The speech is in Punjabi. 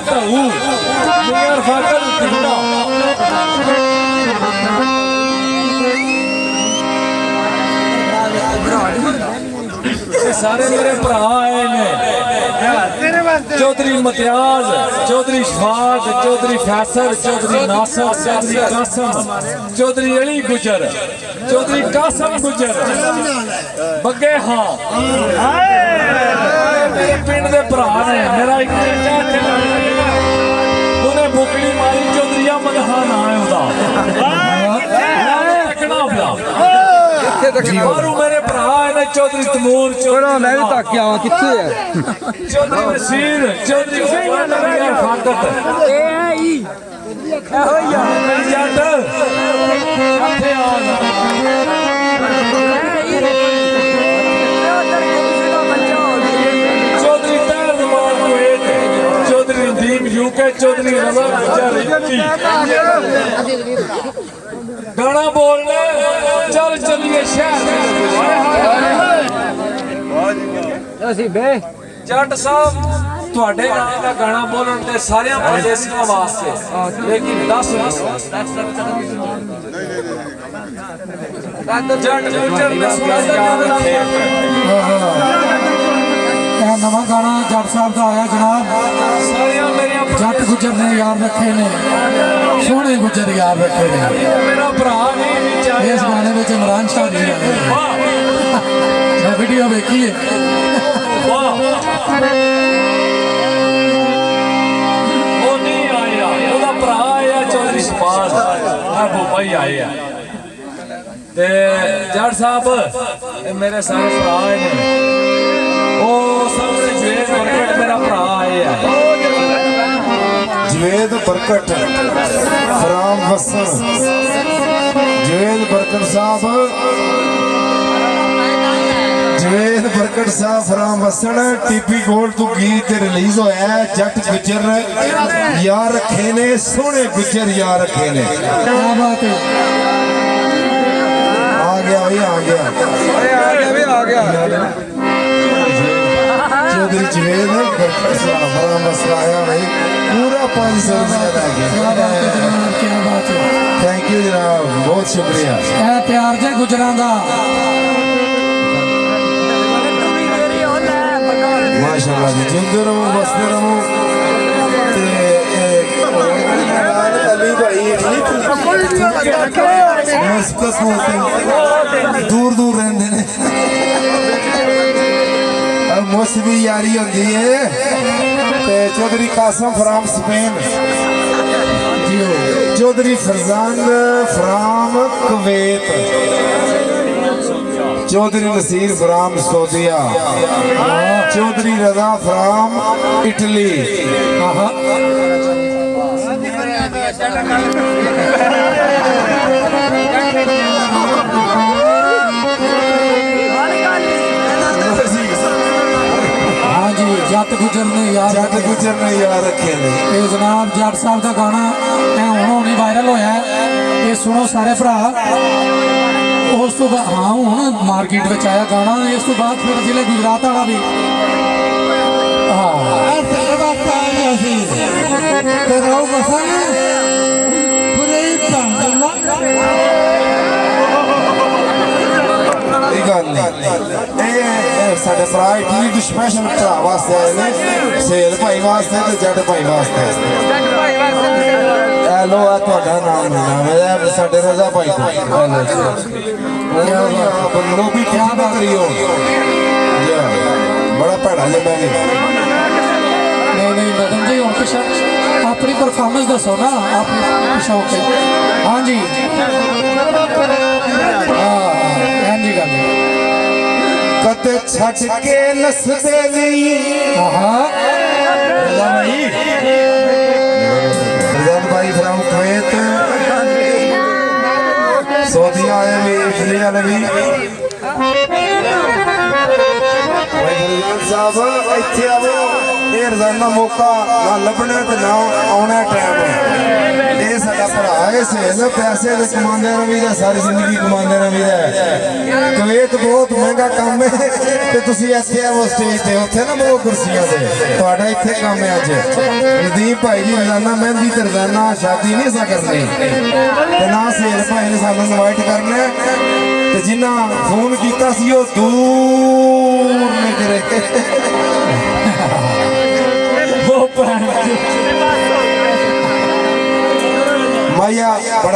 ढऊ मियां रफाकत तिंदा सारे मेरे भरा आए ने चौधरी इम्तियाज, चौधरी शफाक, चौधरी फैसल, चौधरी नासिर, चौधरी कासम, चौधरी अली गुजर, चौधरी कासम गुजर बगे। हाँ मेरे पिंड दे भरा ने मेरा एक उन्हें बुकड़ी मारी चौधरी अहमद खान आए और मेरे भरा ने चौधरी तमूर मैं भी तक आवा किथे है चौधरी नसीर चौधरी फाकत चौधरी तहरमान कुवैत चौधरी नदीम यूके चौधरी रजा गाना बोलने चल चलिए शहर जट साहब ਤੁਹਾਡੇ ਨਾਮ ਦਾ ਗਾਣਾ ਬੋਲਣ ਤੇ ਸਾਰਿਆਂ ਪਰਦੇਸੀਆਂ ਵਾਸਤੇ ਲੇਕਿਨ 10 ਜਟ ਗੁਜਰ ਨੇ ਸੁਣਾ ਯਾਦ ਰੱਖੇ ਇਹ ਨਵਾਂ ਗਾਣਾ ਜੱਟ ਸਾਹਿਬ ਦਾ ਆਇਆ ਜਨਾਬ ਸਾਰਿਆਂ ਮੇਰੀਆਂ ਜੱਟ ਗੁਜਰ ਨੇ ਯਾਰ ਰੱਖੇ ਨੇ ਸੋਹਣੇ ਗੁਜਰ ਯਾਰ ਰੱਖੇ ਨੇ ਮੇਰਾ ਭਰਾ ਨਹੀਂ ਵਿੱਚ ਆਇਆ ਇਸ ਗਾਣੇ ਵਿੱਚ ਇਮਰਾਨ ਸ਼ਾਹ ਜੀ ਆਏ ਮੈਂ ਵੀਡੀਓ ਵੇਖੀ ਹੈ ਵਾਹ ਉਹ ਨਹੀਂ ਆਇਆ ਉਹਦਾ ਭਰਾ ਆਇਆ ਚੌਧਰੀ ਸ਼ਫਾਕ ਆ ਬੋਪਾਈ ਆਏ ਆ ਤੇ ਜੱਟ ਸਾਹਿਬ ਇਹ ਮੇਰੇ ਸਾਰੇ ਭਰਾ ਆਏ ਨੇ ਉਹ ਸਾਹਮਣੇ ਜਵੇਦ ਬਰਕਟ ਮੇਰਾ ਭਰਾ ਆਏ ਆ जवेद बरकट फराम वसन जवेद बरकट साहब जवेद बरकट साहब फराम वसन टीपी गोल्ड तो गीत रिलीज होया है जट गुजर यार रखे ने सोहने गुजर यार रखे ने क्या बात है आ गया चौधरी जवेद बरकट साहब फराम वसन आया भाई पूरा 500 रुपया लग क्या बात है जनाब क्या बात है थैंक यू जनाब बहुत शुक्रिया ਇਹ ਪਿਆਰ ਜੇ ਗੁਜਰਾਂ ਦਾ माशाअल्लाह जी जिंदे रहो बसते रहो ते अली भाई मस्कत दूर दूर रहंदे ने मुझसे यारी होती है ते Chaudhary Qasim from Spain Chaudhary Farzan from Kuwait Chaudhary Naseer from सऊदिया चौधरी रजा फ्राम इटली हाँ जी जट गुजर ने यार रखे ने ਇਹ ਜਨਾਬ ਜੱਟ ਸਾਹਿਬ ਦਾ ਗਾਣਾ ਇਹ ਹੁਣ ਹੀ ਵਾਇਰਲ ਹੋਇਆ ਇਹ ਸੁਣੋ ਸਾਰੇ ਭਰਾ ਉਸ ਤੋਂ ਬਾਅਦ ਹਾਂ ਹੁਣ ਮਾਰਕੀਟ ਵਿੱਚ ਆਇਆ ਗਾਣਾ ਇਸ ਤੋਂ ਬਾਅਦ ਫਿਰ ਜ਼ਿਲ੍ਹੇ ਗੁਜਰਾਤ ਵਾਲਾ ਵੀ ਹਾਂ ਸਾਰੇ ਬਾਤ ਆਇਆ ਸੀ ਤੇ ਰੋ ਬਸਨ ਪੂਰੇ ਪੰਗਲਾ ਇਹ ਗੱਲ ਨਹੀਂ ਇਹ ਸਾਡੇ ਭਰਾ ਟੀ ਸਪੈਸ਼ਲ ਭਰਾ ਵਾਸਤੇ ਆਏ ਨੇ ਸੇਲ ਭਾਈ ਵਾਸਤੇ ਤੇ ਜੱਟ ਭਾਈ ਵਾਸਤੇ ਹੈਲੋ ਆ ਤੁਹਾਡਾ ਨਾਮ ਲੈਣਾ ਮੈਂ ਸਾਡੇ ਰਜ਼ਾ ਭਾਈ ਤੋਂ ਬੰਦੋ ਵੀ ਕਿਆ ਨਾ ਕਰਿਓ ਬੜਾ ਭੈੜਾ ਜੇ ਮੈਂ नहीं मदन जी हम पिछा अपनी परफॉर्मेंस दसो ना अपनी शौक है हाँ जी हाँ जी गल कते छट के नसदे नहीं रजान भाई फ्राम कुवैत सऊदी आए भी इटली वाले भी साहब इत्थे आवो ਇਹ ਰਜ਼ਾਨਾ ਮੌਕਾ ਨਾ ਲੱਭਣਾ ਤੇ ਨਾ ਆਉਣਾ ਟਾਈਮ ਇਹ ਸਾਡਾ ਭਰਾ ਹੈ ਕੇ ਸੇਲ ਪੈਸੇ ਦੇ ਕਮਾਉਂਦੇ ਰਹੀਦਾ, ਸਾਰੀ ਜ਼ਿੰਦਗੀ ਕਮਾਉਂਦੇ ਰਹੀਦਾ। ਕੁਵੈਤ ਬਹੁਤ ਮਹਿੰਗਾ ਕੰਮ ਹੈ ਤੇ ਤੁਸੀਂ ਇੱਥੇ ਆਵੋ ਸਟੇਜ ਤੇ, ਉੱਥੇ ਨਾ ਬਹੁਤ ਕੁਰਸੀਆਂ ਤੇ, ਤੁਹਾਡਾ ਇੱਥੇ ਕੰਮ ਹੈ ਅੱਜ। ਨਦੀਪ ਭਾਈ ਜੀ ਰੋਜ਼ਾਨਾ ਮਹਿੰਦੀ ਤੇ ਰੋਜ਼ਾਨਾ ਸ਼ਾਦੀ ਨਹੀਂ ਸਾ ਕਰਨੀ ਤੇ ਨਾ ਸੇਲ ਭਾਈ ਨੇ ਸਾਨੂੰ ਇਨਵਾਈਟ ਕਰਨਾ ਹੈ। ਤੇ ਜਿਨ੍ਹਾਂ ਫੋਨ ਕੀਤਾ ਸੀ ਉਹ ਦੂਰ ਨੇ ਕਰੇ ਉਹ ਭੈਣ ਮਾਇਆ